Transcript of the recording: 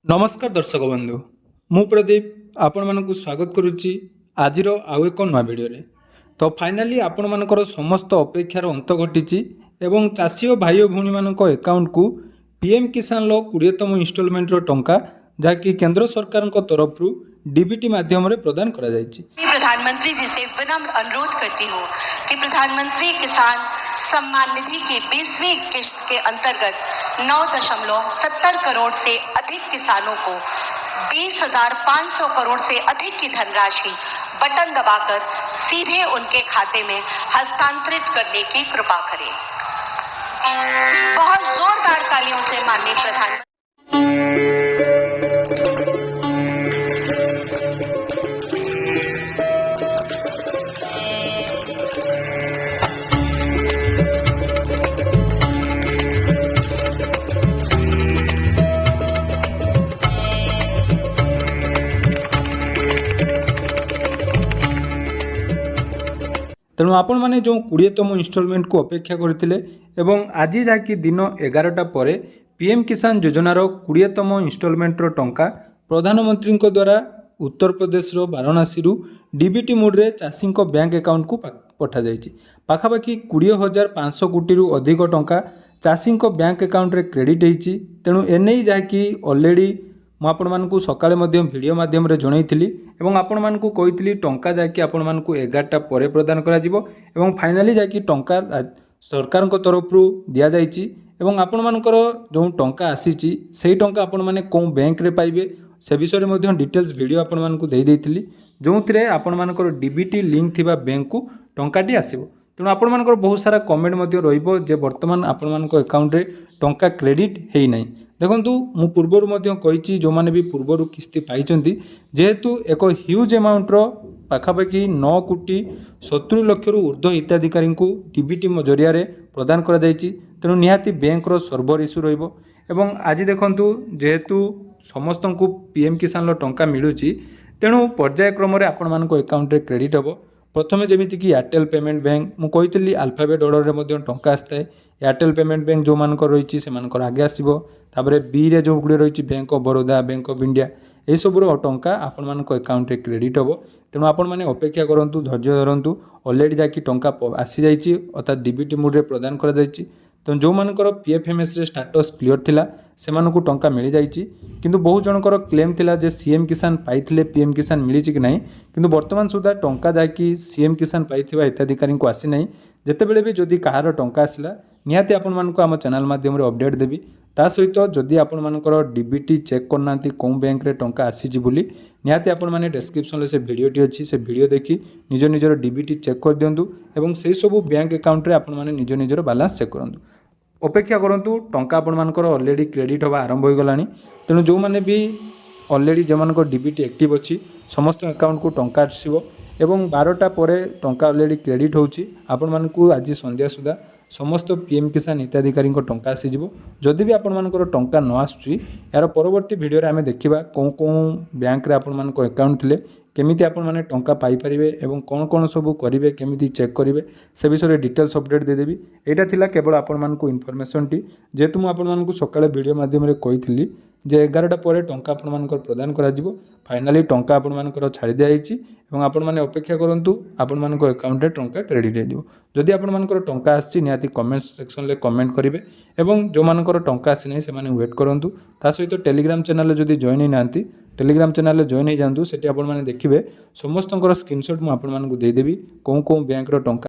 नमस्कार दर्शक बंधु मु प्रदीप आपण मानक स्वागत करुच्ची आज आउ एक नवा भिडियो तो फाइनाली आपण मानकर समस्त अपेक्षार अंत घटी एवं चाषी और भाई भौणी मान अकाउंट को पीएम किसान 20तम इन्स्टॉलमेंटर टंका जहाँकि केंद्र सरकार तरफ डीबीटी माध्यम प्रदान करा जायछि। प्रधानमंत्री जी से विनम्र अनुरोध करती हूँ कि प्रधानमंत्री किसान सम्मान निधि की 20वीं किश्त के अंतर्गत 9.70 करोड़ से अधिक किसानों को 20,500 करोड़ से अधिक की धनराशि बटन दबाकर सीधे उनके खाते में हस्तांतरित करने की कृपा करें। बहुत जोरदार तालियों से माननीय प्रधानमंत्री। तेणु आपण मैंने जो 20तम इन्स्टॉलमेंट को अपेक्षा करते आज जहाँकि दिन 11टा पर पीएम किसान योजनार 20तम इन्स्टॉलमेंटर टंका प्रधानमंत्री द्वारा उत्तर प्रदेश वाराणसी डीबीटी मोड्रे चाषी बैंक अकाउंट को पठा जाइए। पाखापाखि 20,500 कोटी अधिक टंका चाषी बैंक अकाउंट रे क्रेडिट होती। तेणु एने जहाँकि ऑलरेडी मुझे सकाळे वीडियो माध्यम जनईली और आपण मानकु कही टंका जाकि आपण मानकु 11टा पर प्रदान करा जिवो एवं फाइनाली जाकि टंका सरकार तरफ दिया जाइछि एवं आपण मानकर जो टंका आसीछि सेही टंका आपण माने कोन बैंक रे पाइबे से विषय में डिटेल्स वीडियो आपण मानकु देई देइथिली जो थिरे आपण मानकर डीबीटी लिंक थिबा बैंक को टंकाटी आसीबो। तेणु आपण मानकर बहुत सारा कमेंट मध्य रहिबो जे वर्तमान आपण मानक अकाउंट रे टंका क्रेडिट हेई नाही। देखंतु मु पूर्वरु मध्य कहिछि जो माने भी पूर्वरु किस्ती पाइचंती जेहेतु एक ह्यूज अमाउंट रो पाखापाखि 9 कोटी 70 लक्ष रु ऊर्ध्व हिताधिकारी को डीबीटी जरिया प्रदान करा जाइछि। तेणु निहाती बैंक रो सर्वर इश्यू रहिबो एवं आज देखंतु जेहेतु समस्त को पीएम किसान टंका मिलुछि तेणु पर्यायक्रम आपण मानक अकाउंट रे क्रेडिट हेबो। प्रथमे जमीती कि एयरटेल पेमेंट बैंक मु कहितली अल्फाबेट ऑर्डर रे टंका आसता है। एयरटेल पेमेंट बैंक जो मानकर रही से आगे आसो तापर बी रे जो गुड़े रही bank of Baroda bank of India यह सब टंका आपण मानक अकाउंट रे क्रेडिट हेबो। तेणु आपण माने अपेक्षा करंतु धैर्य धरंतु ऑलरेडी जाकि टंका आसी जाइछि अर्थात डीबीटी मोड रे प्रदान करा जाइछि। तो जो मानकर पीएफएमएस रे स्टेटस क्लियर थिला से मानकु टंका मिल जाइछि किंतु बहु जनकर क्लेम थिला जे सीएम किसान पाइथिले पीएम किसान मिलिछि कि नहीं किंतु वर्तमान सुधा टंका जाकि सीएम किसान पाइथिबा हिताधिकारी को आसी नहीं। जेतेबेले भी जदि कहार टंका आसिला निहाती आपण मानकु आम चैनल माध्यम रे अपडेट देबी। ता सहित जदि आपण मानकर डीबीटी चेक करनांती कोन बैंक रे टंका आसीछि बोली निहाती आपण माने डिस्क्रिप्शन रे से वीडियोटी अछि से वीडियो देखि निज निजर डीबीटी चेक कर दियंतु एवं से सब बैंक अकाउंट रे आपण माने निज निजर बैलेंस चेक करंतु। अपेक्षा करंतु टंका आपण मानकर ऑलरेडी क्रेडिट होगा आरंभ हो गलानी। तेणु जो माने भी ऑलरेडी जो मानकर डीबीटी एक्टिव अछि समस्त अकाउंट को टंका आसीबो एवं 12टा पर टंका ऑलरेडी क्रेडिट होछि। आपण मानकु आज संध्या सुधा समस्त पीएम किसान हिताधिकारी टंका आसीजिवो। जदि भी आपण मानकर टंका न आसुची यार परवर्ती वीडियो रे आमे देखिबा कोन कोन बैंक रे आपण मानक अकाउंट थिले केमिति आपण माने टंका पाई परिबे एवं कोन कोन सब करिवे केमिति चेक करिवे से विषय डिटेल्स अपडेट दे देबी। एटा थिला केवल आपण मानकु इन्फॉर्मेशन टी जेतु मु आपण मानकु सकाळे वीडियो माध्यम रे कहिथिली जे 11टा पर टंका आपण मानकर प्रदान करा जिवो। फाइनली टंका आपण मानकर छाड़ी दिया जाइछि एवं आपण माने अपेक्षा करंतु आपण मानकर अकाउंट रे टंका क्रेडिट हे दिवो। जदि आपण मानकर टंका आछि निहाती कमेंट सेक्शन ले कमेंट करिवे एवं जो मानकर टंका आछि नै से माने वेट करंतु। ता सहित टेलीग्राम चैनल रे जदि जॉइन नै नांती टेलीग्राम चैनल रे जॉइन हे जांतु सेठी आपण माने देखिबे समस्तंकर स्क्रीनशॉट मु आपण मानकु दे देबी कोन कोन बैंक रो टंका